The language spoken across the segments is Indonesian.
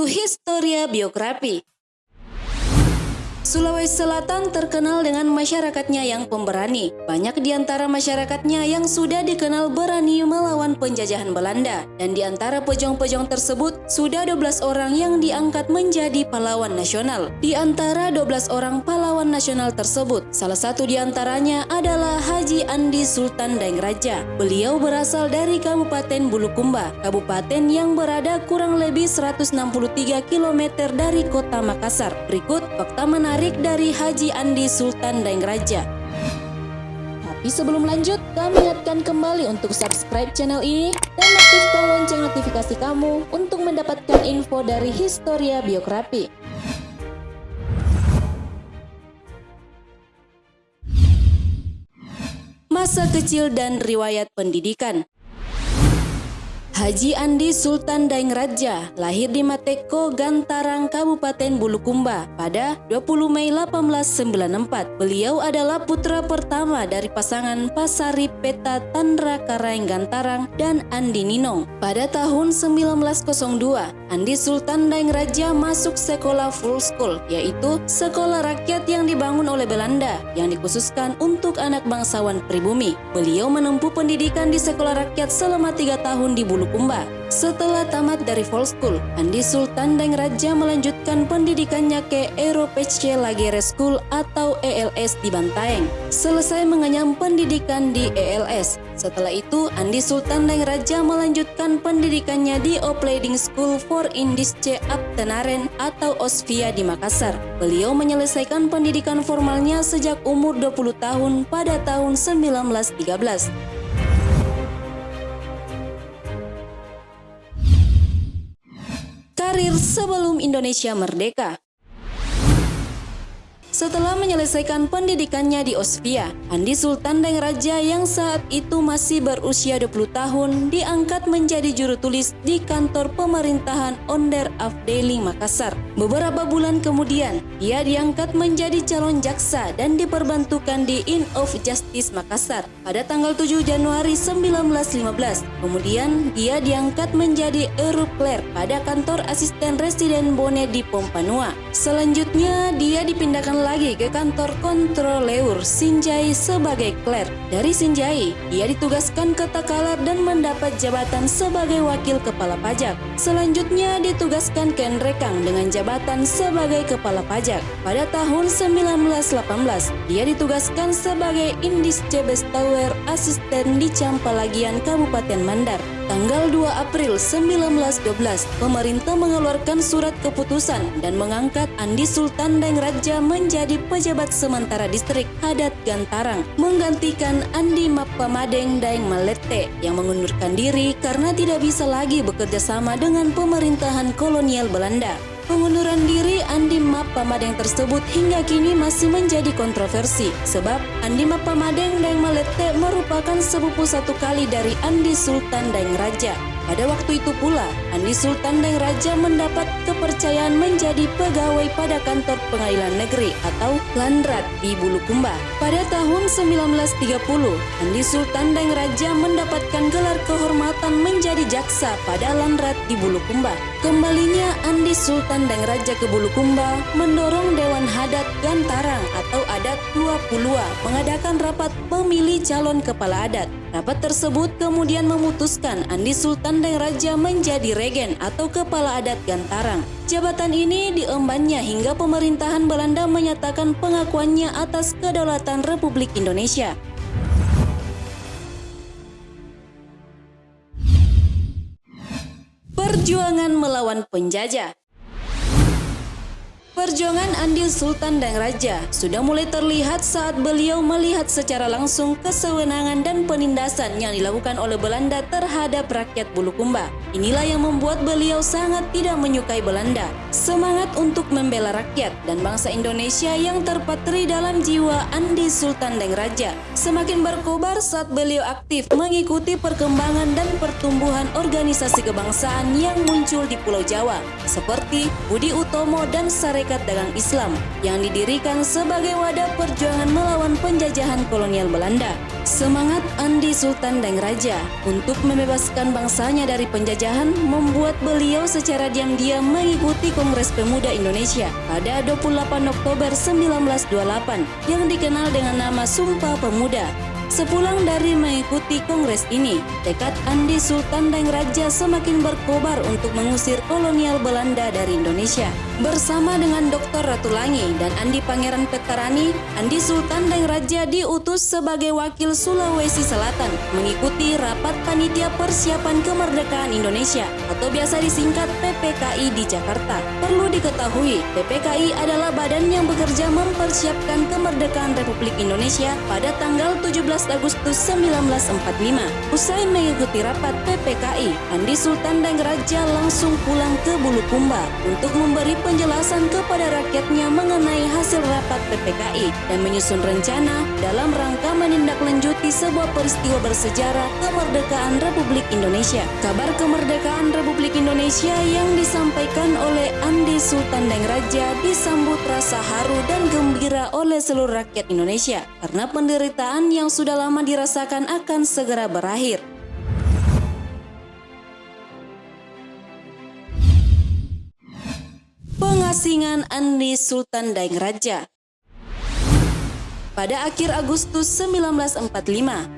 itu Historia Biografi. Sulawesi Selatan terkenal dengan masyarakatnya yang pemberani. Banyak di antara masyarakatnya yang sudah dikenal berani melawan penjajahan Belanda. Dan di antara pejuang-pejuang tersebut, sudah 12 orang yang diangkat menjadi pahlawan nasional. Di antara 12 orang pahlawan nasional tersebut, salah satu di antaranya adalah Haji Andi Sultan Daengraja. Beliau berasal dari Kabupaten Bulukumba, kabupaten yang berada kurang lebih 163 km dari kota Makassar. Berikut fakta menarik dari Haji Andi Sultan Daengraja. Tapi sebelum lanjut, kami ingatkan kembali untuk subscribe channel ini dan aktifkan lonceng notifikasi kamu untuk mendapatkan info dari Historia Biografi. Masa kecil dan riwayat pendidikan. Haji Andi Sultan Daengraja lahir di Mateko, Gantarang, Kabupaten Bulukumba pada 20 Mei 1894. Beliau adalah putra pertama dari pasangan Pasari Peta Tandra Karaeng Gantarang dan Andi Ninong. Pada tahun 1902, Andi Sultan Daengraja masuk sekolah full school, yaitu sekolah rakyat yang dibangun oleh Belanda yang dikhususkan untuk anak bangsawan pribumi. Beliau menempuh pendidikan di sekolah rakyat selama 3 tahun di Bulukumba. Setelah tamat dari full school, Andi Sultan Daengraja melanjutkan pendidikannya ke Europese Lagere School atau ELS di Bantaeng. Selesai mengenyam pendidikan di ELS. Setelah itu, Andi Sultan Daengraja melanjutkan pendidikannya di Opleiding School for Indische Ambtenaren atau OSVIA di Makassar. Beliau menyelesaikan pendidikan formalnya sejak umur 20 tahun pada tahun 1913. Karir sebelum Indonesia merdeka. Setelah menyelesaikan pendidikannya di OSVIA, Andi Sultan Daengraja yang saat itu masih berusia 20 tahun diangkat menjadi juru tulis di kantor pemerintahan Onder Afdeling Makassar. Beberapa bulan kemudian, ia diangkat menjadi calon jaksa dan diperbantukan di Inn of Justice Makassar pada tanggal 7 Januari 1915. Kemudian, dia diangkat menjadi Euroclerk pada kantor asisten residen Bone di Pompanua. Selanjutnya, dia dipindahkan lagi ke kantor kontroleur Sinjai sebagai clerk. Dari Sinjai, dia ditugaskan ke Takalar dan mendapat jabatan sebagai wakil kepala pajak. Selanjutnya ditugaskan ke Nrekang dengan jabatan sebagai kepala pajak. Pada tahun 1918, dia ditugaskan sebagai Indische Bestauer asisten di Campalagian Kabupaten Mandar. Tanggal 2 April 1912, pemerintah mengeluarkan surat keputusan dan mengangkat Andi Sultan Daengraja menjadi pejabat sementara distrik Hadat Gantarang, menggantikan Andi Mappamadeng Daeng Malete yang mengundurkan diri karena tidak bisa lagi bekerja sama dengan pemerintahan kolonial Belanda. Pengunduran diri Andi Mappamadeng tersebut hingga kini masih menjadi kontroversi sebab Andi Mappamadeng Daeng Malete merupakan sepupu satu kali dari Andi Sultan Daengraja. Pada waktu itu pula, Andi Sultan Daengraja mendapat kepercayaan menjadi pegawai pada kantor pengadilan negeri atau Landrat di Bulukumba. Pada tahun 1930, Andi Sultan Daengraja mendapatkan gelar kehormatan menjadi jaksa pada Landrat di Bulukumba. Kembalinya Andi Sultan Daengraja ke Bulukumba mendorong Dewan Hadat Gantarang atau Adat 20 mengadakan rapat pemilih calon kepala adat. Rapat tersebut kemudian memutuskan Andi Sultan Daengraja menjadi regen atau kepala adat Gantarang. Jabatan ini diembannya hingga pemerintahan Belanda menyatakan pengakuannya atas kedaulatan Republik Indonesia. Perjuangan melawan penjajah. Perjuangan Andi Sultan Daengraja sudah mulai terlihat saat beliau melihat secara langsung kesewenangan dan penindasan yang dilakukan oleh Belanda terhadap rakyat Bulukumba. Inilah yang membuat beliau sangat tidak menyukai Belanda. Semangat untuk membela rakyat dan bangsa Indonesia yang terpatri dalam jiwa Andi Sultan Daengraja semakin berkobar saat beliau aktif mengikuti perkembangan dan pertumbuhan organisasi kebangsaan yang muncul di Pulau Jawa seperti Budi Utomo dan Sare Serikat Dagang Islam yang didirikan sebagai wadah perjuangan melawan penjajahan kolonial Belanda. Semangat Andi Sultan Dangraja untuk membebaskan bangsanya dari penjajahan membuat beliau secara diam-diam mengikuti Kongres Pemuda Indonesia pada 28 Oktober 1928 yang dikenal dengan nama Sumpah Pemuda. Sepulang dari mengikuti kongres ini, tekad Andi Sultan Dangraja semakin berkobar untuk mengusir kolonial Belanda dari Indonesia. Bersama dengan Dr. Ratulangi dan Andi Pangeran Petarani, Andi Sultan Dangraja diutus sebagai wakil Sulawesi Selatan mengikuti rapat panitia persiapan kemerdekaan Indonesia atau biasa disingkat PPKI di Jakarta. Perlu diketahui, PPKI adalah badan yang bekerja mempersiapkan kemerdekaan Republik Indonesia pada tanggal 17 Agustus 1945. Usai mengikuti rapat PPKI, Andi Sultan Dangraja langsung pulang ke Bulukumba untuk memberi penjelasan kepada rakyatnya mengenai hasil rapat PPKI dan menyusun rencana dalam rangka menindaklanjuti sebuah peristiwa bersejarah kemerdekaan Republik Indonesia. Kabar kemerdekaan Republik Indonesia yang disampaikan oleh Andi Sultan Dangraja disambut rasa haru dan gembira oleh seluruh rakyat Indonesia karena penderitaan yang sudah lama dirasakan akan segera berakhir. Pengasingan Andi Sultan Dangraja. Pada akhir Agustus 1945,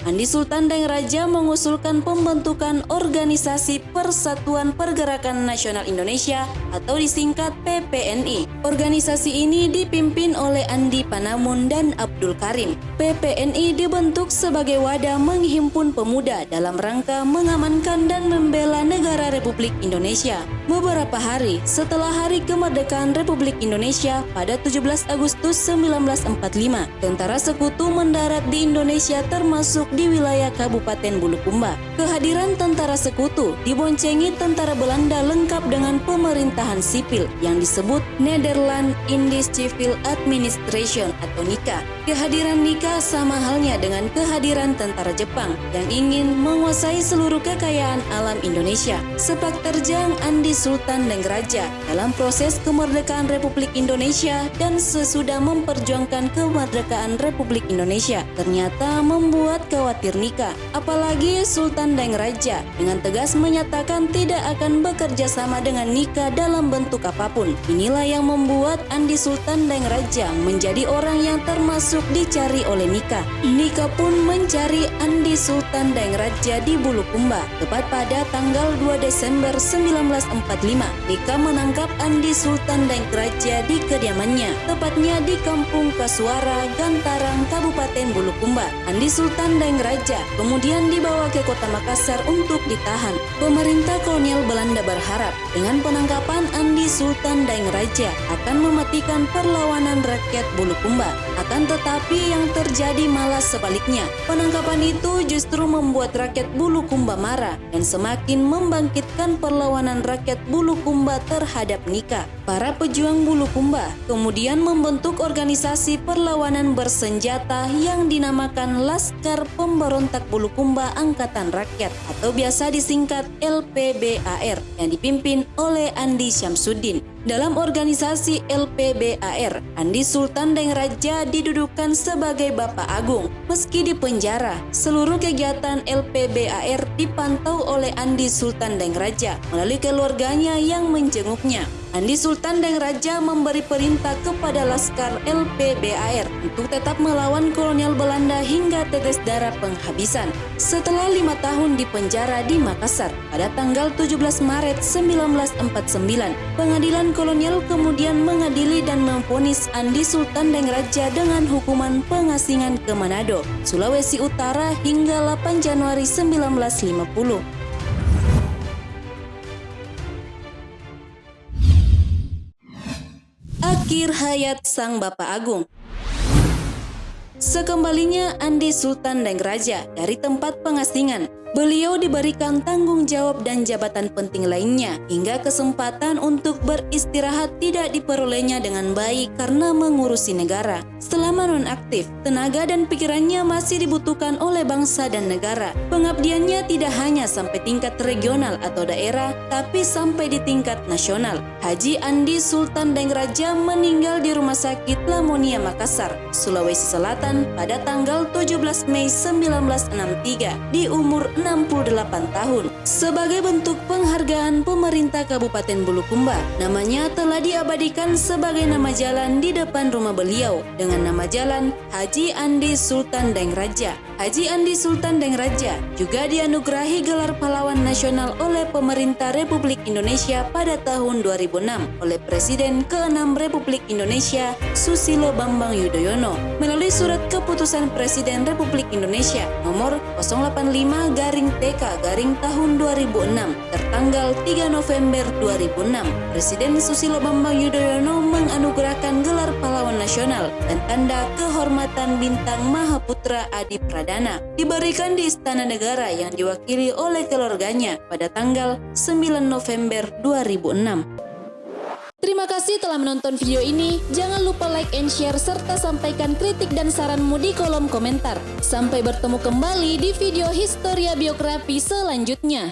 Andi Sultan Dangraja mengusulkan pembentukan Organisasi Persatuan Pergerakan Nasional Indonesia atau disingkat PPNI. Organisasi ini dipimpin oleh Andi Panamun dan Abdul Karim. PPNI dibentuk sebagai wadah menghimpun pemuda dalam rangka mengamankan dan membela negara Republik Indonesia. Beberapa hari setelah Hari Kemerdekaan Republik Indonesia pada 17 Agustus 1945, tentara sekutu mendarat di Indonesia termasuk di wilayah Kabupaten Bulukumba. Kehadiran tentara sekutu diboncengi tentara Belanda lengkap dengan pemerintahan sipil yang disebut Nederland Indisch Civil Administration atau NICA. Kehadiran NICA sama halnya dengan kehadiran tentara Jepang yang ingin menguasai seluruh kekayaan alam Indonesia. Sepak terjang Andi Sultan Dangraja dalam proses kemerdekaan Republik Indonesia dan sesudah memperjuangkan kemerdekaan Republik Indonesia ternyata membuat khawatir NICA. Apalagi Sultan Dangraja dengan tegas menyatakan tidak akan bekerja sama dengan NICA dalam bentuk apapun. Inilah yang membuat Andi Sultan Dangraja menjadi orang yang termasuk dicari oleh NICA. NICA pun mencari Andi Sultan Dangraja di Bulukumba. Tepat pada tanggal 2 Desember 1945, NICA menangkap Andi Sultan Dangraja di kediamannya, tepatnya di Kampung Kasuara, Gantarang, Kabupaten Bulukumba. Andi Sultan Dangraja kemudian dibawa ke kota Makassar untuk ditahan. Pemerintah kolonial Belanda berharap dengan penangkapan Andi Sultan Dangraja akan mematikan perlawanan rakyat Bulukumba. Akan tetapi yang terjadi malah sebaliknya. Penangkapan itu justru membuat rakyat Bulukumba marah dan semakin membangkitkan perlawanan rakyat Bulukumba terhadap NICA. Para pejuang Bulukumba kemudian membentuk organisasi perlawanan bersenjata yang dinamakan Laskar Pemberontak Bulukumba Angkatan Rakyat atau biasa disingkat LPBAR yang dipimpin oleh Andi Syamsuddin. Dalam organisasi LPBAR, Andi Sultan Dangraja didudukan sebagai Bapak Agung. Meski di penjara, seluruh kegiatan LPBAR dipantau oleh Andi Sultan Dangraja melalui keluarganya yang menjenguknya. Andi Sultan Dangraja memberi perintah kepada Laskar LPBAR untuk tetap melawan kolonial Belanda hingga tetes darah penghabisan. Setelah 5 tahun di penjara di Makassar, pada tanggal 17 Maret 1949, pengadilan kolonial kemudian mengadili dan memvonis Andi Sultan Dangraja dengan hukuman pengasingan ke Manado, Sulawesi Utara hingga 8 Januari 1950. Akhir hayat sang Bapak Agung. Sekembalinya Andi Sultan Dangraja dari tempat pengasingan, Beliau diberikan tanggung jawab dan jabatan penting lainnya, hingga kesempatan untuk beristirahat tidak diperolehnya dengan baik karena mengurusi negara. Selama nonaktif, tenaga dan pikirannya masih dibutuhkan oleh bangsa dan negara. Pengabdiannya tidak hanya sampai tingkat regional atau daerah, tapi sampai di tingkat nasional. Haji Andi Sultan Dangraja meninggal di Rumah Sakit Lamonia Makassar, Sulawesi Selatan pada tanggal 17 Mei 1963 di umur 68 tahun. Sebagai bentuk penghargaan pemerintah Kabupaten Bulukumba, namanya telah diabadikan sebagai nama jalan di depan rumah beliau dengan nama jalan Haji Andi Sultan Dangraja. Haji Andi Sultan Dangraja juga dianugerahi gelar pahlawan nasional oleh pemerintah Republik Indonesia pada tahun 2006 oleh Presiden ke-6 Republik Indonesia Susilo Bambang Yudhoyono melalui surat keputusan Presiden Republik Indonesia nomor 085-TK-tahun 2006 tertanggal 3 November 2006. Presiden Susilo Bambang Yudhoyono menganugerahkan gelar pahlawan nasional dan tanda kehormatan bintang Mahaputra Adi Pradana diberikan di Istana Negara yang diwakili oleh keluarganya pada tanggal 9 November 2006. Terima kasih telah menonton video ini. Jangan lupa like and share serta sampaikan kritik dan saranmu di kolom komentar. Sampai bertemu kembali di video Historia Biografi selanjutnya.